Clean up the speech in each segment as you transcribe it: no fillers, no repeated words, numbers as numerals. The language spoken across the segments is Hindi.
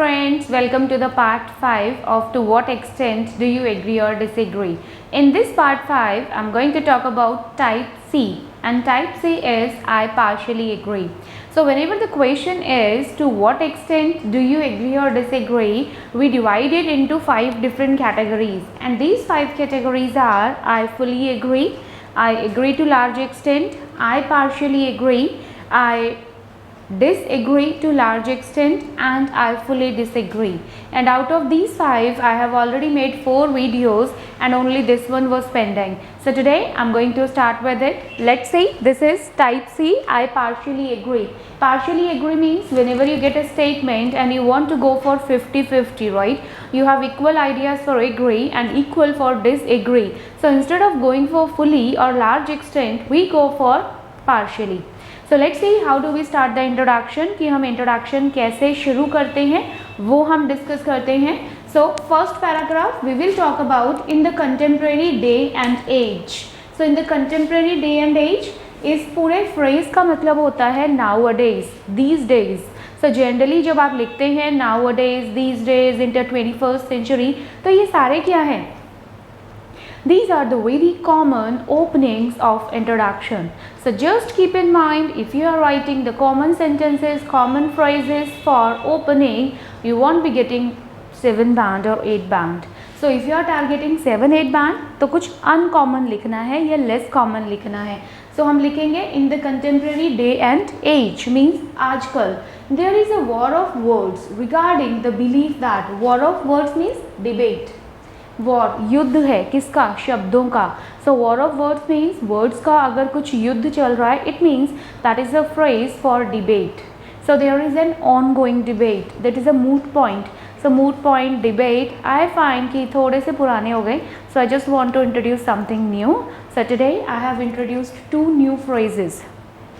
friends, welcome to the part 5 of to what extent do you agree or disagree. In this part 5, I'm going to talk about type C, and type C is I partially agree. So whenever the question is to what extent do you agree or disagree, we divide it into 5 different categories, and these 5 categories are I fully agree, I agree to large extent, I partially agree, I disagree to large extent, and I fully disagree. And out of these 5, I have already made 4 videos and only this one was pending. So today I'm going to start with it. Let's see, this is type C, I partially agree. Partially agree means whenever you get a statement and you want to go for 50-50, right? You have equal ideas for agree and equal for disagree. So instead of going for fully or large extent, we go for partially. So let's see how do we start the introduction, कि हम introduction कैसे शुरू करते हैं वो हम discuss करते हैं. So first paragraph we will talk about in the contemporary day and age. So in the contemporary day and age, इस पूरे phrase का मतलब होता है nowadays, these days. So generally जब आप लिखते हैं nowadays, these days, in the 21st century, तो ये सारे क्या हैं? These are the very common openings of introduction. So just keep in mind, if you are writing the common sentences, common phrases for opening, you won't be getting 7 band or 8 band. So if you are targeting 7-8 band, तो कुछ uncommon लिखना है या less common लिखना है. So हम लिखेंगे in the contemporary day and age means आजकल. There is a war of words regarding the belief that war of words means debate. War युद्ध है किसका? शब्दों का. So war of words means words का अगर कुछ युद्ध चल रहा है, it means that is a phrase for debate. So there is an on going debate, that is a moot point. So moot point debate I find कि थोड़े से पुराने हो गए. So I just want to introduce something new. So today I have introduced 2 new phrases.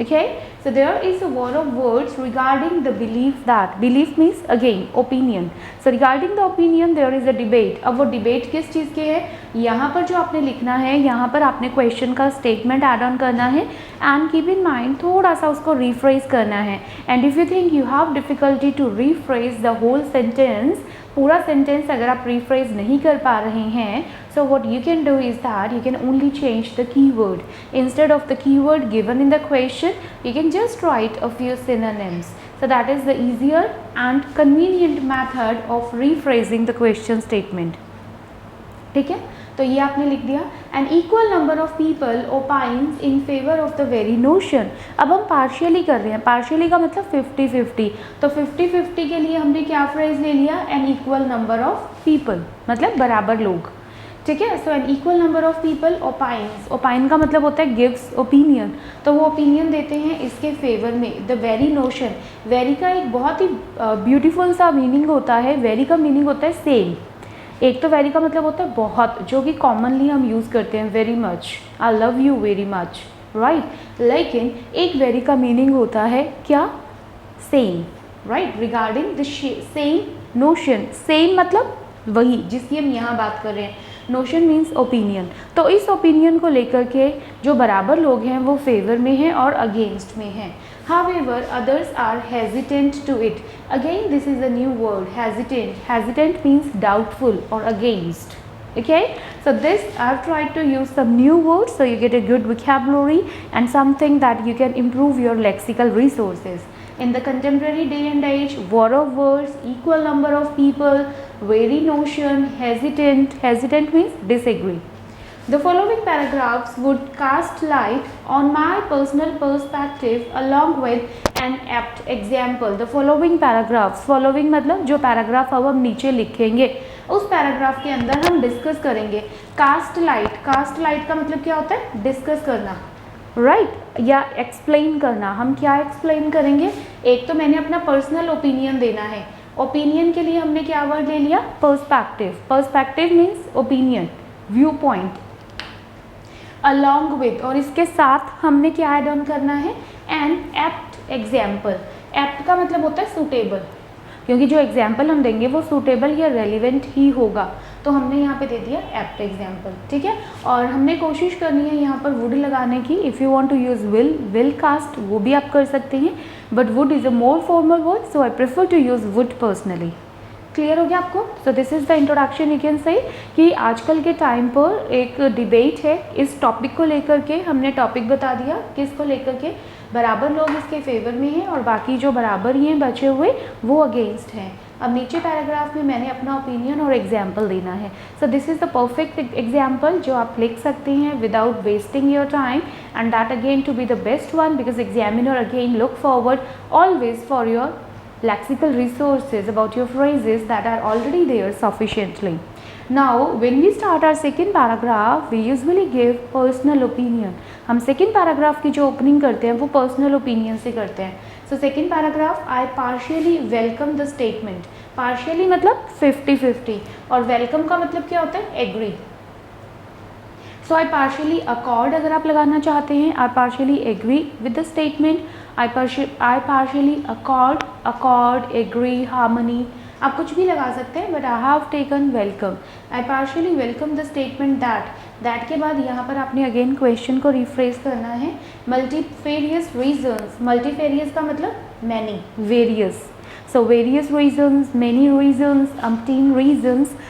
Okay, so there is a war of words regarding the belief that, belief means again opinion. So regarding the opinion there is a debate. अब वो debate किस चीज़ के है? यहाँ पर जो आपने लिखना है, यहाँ पर आपने question का statement add on करना है and keep in mind थोड़ा सा उसको rephrase करना है. And if you think you have difficulty to rephrase the whole sentence, पूरा सेंटेंस अगर आप rephrase नहीं कर पा रहे हैं, so what you can do is that you can only change the keyword. Instead of the keyword given in the question, you can just write a few synonyms. So that is the easier and convenient method of rephrasing the question statement. ठीक है, तो ये आपने लिख दिया. An equal number of people opines in favour of the very notion. अब हम पार्शियली कर रहे हैं, पार्शियली का मतलब 50-50. तो 50-50 के लिए हमने क्या फ्रेज ले लिया? An equal number of people, मतलब बराबर लोग. ठीक है, so an equal number of people opines. Opine का मतलब होता है गिव्स ओपिनियन. तो वो ओपिनियन देते हैं इसके फेवर में. द वेरी नोशन, वेरी का एक बहुत ही ब्यूटीफुल सा मीनिंग होता है. वेरी का मीनिंग होता है सेम. एक तो वेरी का मतलब होता है बहुत, जो कि कॉमनली हम यूज़ करते हैं, very much, I love you very much, right. लेकिन एक वेरी का मीनिंग होता है क्या? Same, right. Regarding the same notion. Same मतलब वही जिसकी हम यहाँ बात कर रहे हैं. Notion means opinion. तो इस ओपिनियन को लेकर के जो बराबर लोग हैं वो फेवर में हैं और अगेंस्ट में हैं. However, others are hesitant to it. Again, this is a new word, hesitant. Hesitant means doubtful or against. Okay, so this I've tried to use some new words so you get a good vocabulary and something that you can improve your lexical resources. In the contemporary day and age, war of words, equal number of people, very notion, hesitant. Hesitant means disagree. The following paragraphs would cast light on my personal perspective along with an apt example. The following paragraphs, following मतलब जो पैराग्राफ अब हम नीचे लिखेंगे उस पैराग्राफ के अंदर हम डिस्कस करेंगे. कास्ट लाइट, कास्ट लाइट का मतलब क्या होता है? डिस्कस करना, राइट, या एक्सप्लेन करना. हम क्या एक्सप्लेन करेंगे? एक तो मैंने अपना पर्सनल ओपिनियन देना है. ओपिनियन के लिए हमने क्या वर्ड ले लिया? Perspective. Perspective means opinion, view point. Along with, और इसके साथ हमने क्या ऐड ऑन करना है? N apt example. एप्ट का मतलब होता है सूटेबल, क्योंकि जो एग्जाम्पल हम देंगे वो सूटेबल या रेलिवेंट ही होगा. तो हमने यहाँ पे दे दिया एप्ट एग्जाम्पल. ठीक है, और हमने कोशिश करनी है यहाँ पर वुड लगाने की. If you want to use will cost वो भी आप कर सकते हैं, but wood is a more formal word, so I prefer to use wood personally. Clear हो गया आपको? So this is the introduction you can say कि आजकल के टाइम पर एक डिबेट है इस टॉपिक को लेकर के। हमने टॉपिक बता दिया किसको लेकर के, बराबर लोग इसके फेवर में हैं और बाकी जो बराबर ही हैं बचे हुए वो अगेंस्ट हैं। अब नीचे पैराग्राफ में मैंने अपना ओपिनियन और एग्जाम्पल देना है। So this is the perfect example जो आप लिख सकते हैं without wasting your time, and that again to be the best one because examiner again look forward always for your lexical resources about your phrases that are already there sufficiently. Now when we start our second paragraph we usually give personal opinion. हम second paragraph की जो opening करते हैं वो personal opinion से करते हैं. So second paragraph I partially welcome the statement. Partially मतलब 50-50 और welcome का मतलब क्या होता है? Agree. So I partially accord अगर आप लगाना चाहते हैं, I partially agree with the statement, I partially accord, agree, harmony, आप कुछ भी लगा सकते हैं, but I have taken welcome. I partially welcome the statement that के बाद यहाँ पर आपने अगेन क्वेश्चन को रिफ्रेश करना है. multifarious reasons, multifarious का मतलब many, various. So various reasons, many reasons, umpteen reasons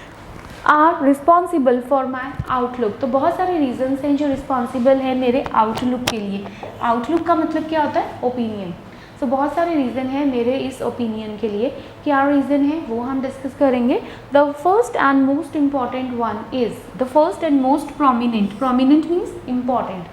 are responsible for my outlook. तो बहुत सारे रीजन्स हैं जो रिस्पॉन्सिबल हैं मेरे आउटलुक के लिए. आउटलुक का मतलब क्या होता है? ओपिनियन. सो बहुत सारे रीज़न हैं मेरे इस ओपिनियन के लिए. क्या रीज़न है वो हम डिस्कस करेंगे. The first and most important one is the first and most prominent. Prominent means important.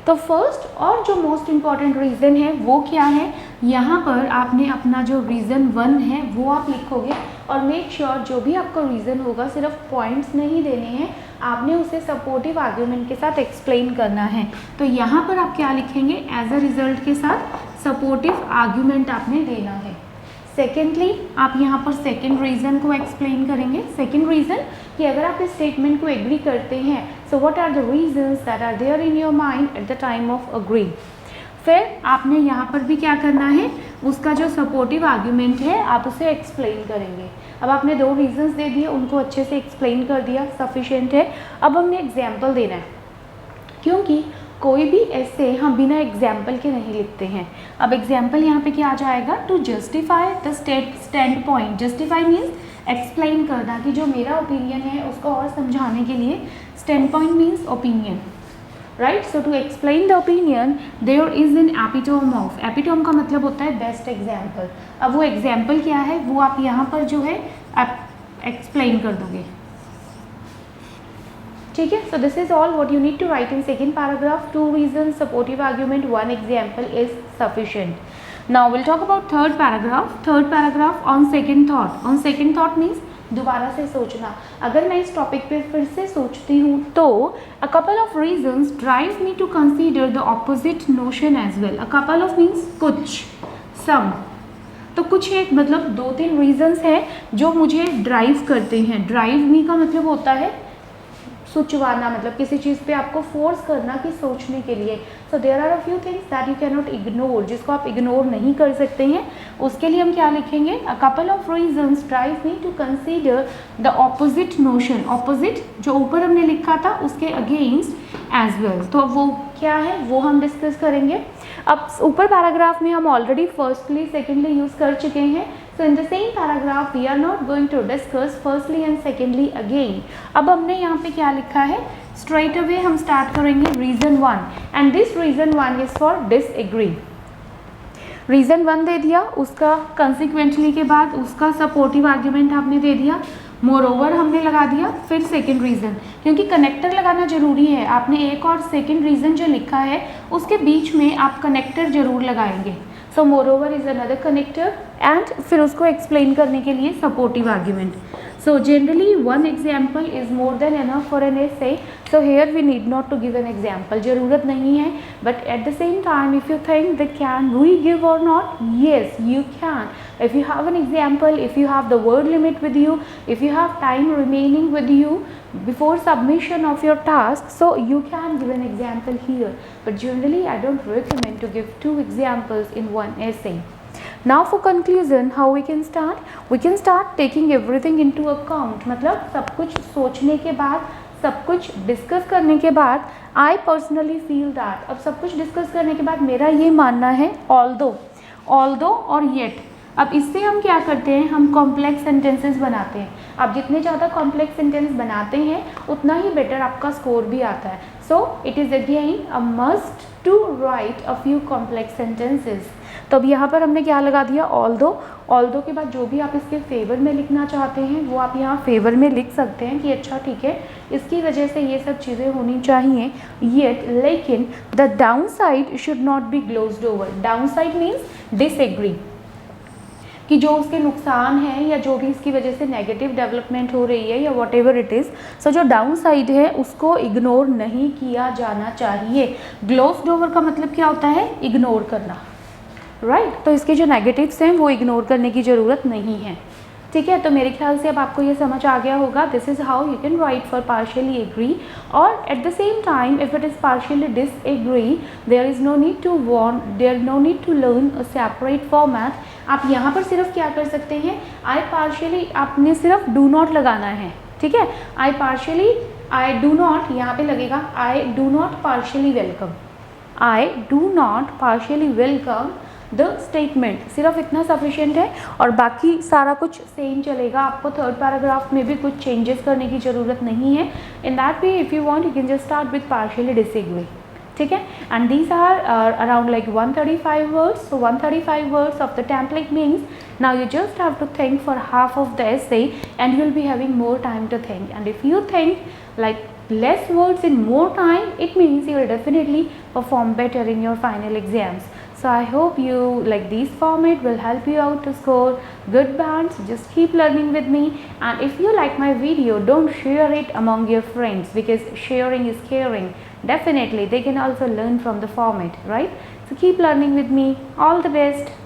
तो फर्स्ट और जो मोस्ट इम्पॉर्टेंट रीज़न है वो क्या है, यहाँ पर आपने अपना जो रीज़न 1 है वो आप लिखोगे और मेक श्योर जो भी आपका रीज़न होगा सिर्फ पॉइंट्स नहीं देने हैं, आपने उसे सपोर्टिव आर्ग्यूमेंट के साथ एक्सप्लेन करना है. तो यहाँ पर आप क्या लिखेंगे? एज अ रिजल्ट के साथ सपोर्टिव आर्ग्यूमेंट आपने देना है. सेकेंडली आप यहाँ पर सेकेंड रीज़न को एक्सप्लेन करेंगे. सेकेंड रीज़न कि अगर आप इस स्टेटमेंट को एग्री करते हैं so what are the reasons that are there in your mind at the time of agree. फिर आपने यहाँ पर भी क्या करना है, उसका जो सपोर्टिव आर्ग्यूमेंट है आप उसे एक्सप्लेन करेंगे. अब आपने 2 रीजंस दे दिए, उनको अच्छे से एक्सप्लेन कर दिया, सफिशिएंट है. अब हमने एग्जाम्पल देना है क्योंकि कोई भी ऐसे हम बिना एग्जाम्पल के नहीं लिखते हैं. अब एग्जाम्पल यहाँ पे क्या आ जाएगा? To justify the standpoint. Justify means explain करना कि जो मेरा ओपिनियन है उसको और समझाने के लिए. Standpoint means opinion, right. So to explain the opinion there is an epitome of. Epitome का मतलब होता है बेस्ट एग्जाम्पल. अब वो एग्जाम्पल क्या है वो आप यहाँ पर जो है आप एक्सप्लेन कर दोगे. ठीक है. So this is all what you need to write in second paragraph. 2 reason, supportive argument, 1 example is sufficient. Now will talk about third paragraph. Third paragraph on second thought. On second thought means दोबारा से सोचना. अगर मैं इस टॉपिक पे फिर से सोचती हूँ तो a couple of reasons drive me to consider the opposite notion as well. A couple of means कुछ, सम. तो कुछ एक मतलब 2-3 रीजंस हैं जो मुझे ड्राइव करते हैं. ड्राइव मी का मतलब होता है सोचवाना, मतलब किसी चीज़ पे आपको फोर्स करना कि सोचने के लिए. So there are a few things that you can not ignore, जिसको आप इग्नोर नहीं कर सकते हैं. उसके लिए हम क्या लिखेंगे? A couple of reasons drive me to consider the opposite notion. Opposite जो ऊपर हमने लिखा था उसके अगेंस्ट एज वेल. तो वो क्या है वो हम डिस्कस करेंगे. अब ऊपर पैराग्राफ में हम ऑलरेडी फर्स्टली सेकेंडली यूज़ कर चुके हैं. So in the same paragraph we are not going to discuss firstly and secondly again. अब हमने यहाँ पे क्या लिखा है? Straight away हम start करेंगे reason 1 and this reason 1 is for disagree. Reason 1 दे दिया, उसका consequently के बाद उसका supportive argument आपने दे दिया, moreover हमने लगा दिया. फिर second reason, क्योंकि connector लगाना जरूरी है. आपने एक और second reason जो लिखा है उसके बीच में आप connector जरूर लगाएंगे. So moreover is another connector and फिर उसको explain करने के लिए supportive argument. So generally one example is more than enough for an essay. So here we need not to give an example. ज़रूरत नहीं है. But at the same time if you think that can we give or not, yes you can. If you have an example, if you have the word limit with you, if you have time remaining with you before submission of your task, so you can give an example here. But generally I don't recommend to give 2 examples in one essay. Now for conclusion, how we can start? We can start taking everything into account. मतलब सब कुछ सोचने के बाद, सब कुछ डिस्कस करने के बाद, I personally feel that. अब सब कुछ डिस्कस करने के बाद मेरा ये मानना है although और yet. अब इससे हम क्या करते हैं, हम कॉम्प्लेक्स सेंटेंसेस बनाते हैं। आप जितने ज़्यादा कॉम्प्लेक्स सेंटेंस बनाते हैं उतना ही बेटर आपका स्कोर भी आता है। So it is again a must to write a few complex sentences. तो अब यहाँ पर हमने क्या लगा दिया, ऑल्दो के बाद जो भी आप इसके फेवर में लिखना चाहते हैं वो आप यहाँ फेवर में लिख सकते हैं कि अच्छा ठीक है इसकी वजह से ये सब चीज़ें होनी चाहिए। येट लेकिन the downside should not be glossed over. Downside means disagree, कि जो उसके नुकसान है या जो भी इसकी वजह से नेगेटिव डेवलपमेंट हो रही है या वॉट एवर इट इज़, सो जो डाउन साइड है उसको इग्नोर नहीं किया जाना चाहिए। ग्लोज्ड ओवर का मतलब क्या होता है, इग्नोर करना, राइट। तो इसके जो नेगेटिव्स हैं वो इग्नोर करने की ज़रूरत नहीं है, ठीक है। तो मेरे ख्याल से अब आपको ये समझ आ गया होगा, this is how you can write for partially agree. और at the same time if it is partially disagree there is no need to no need to learn a separate format. आप यहाँ पर सिर्फ क्या कर सकते हैं, आई पार्शियली, आपने सिर्फ डू नॉट लगाना है, ठीक है। आई डू नॉट यहाँ पे लगेगा, I do not partially welcome, I do not partially welcome the statement, सिर्फ इतना सफिशिएंट है और बाकी सारा कुछ सेम चलेगा। आपको थर्ड पैराग्राफ में भी कुछ चेंजेस करने की ज़रूरत नहीं है। In that way if you want you can just start with partially disagree, ठीक है। And these are around like 135 words. So 135 words of the template means now you just have to think for half of the essay and you will be having more time to think. And if you think like less words in more time, it means you will definitely perform better in your final exams. So I hope you like this format will help you out to score good bands. Just keep learning with me, and if you like my video, don't share it among your friends because sharing is caring. Definitely they can also learn from the format, right? So keep learning with me. All the best.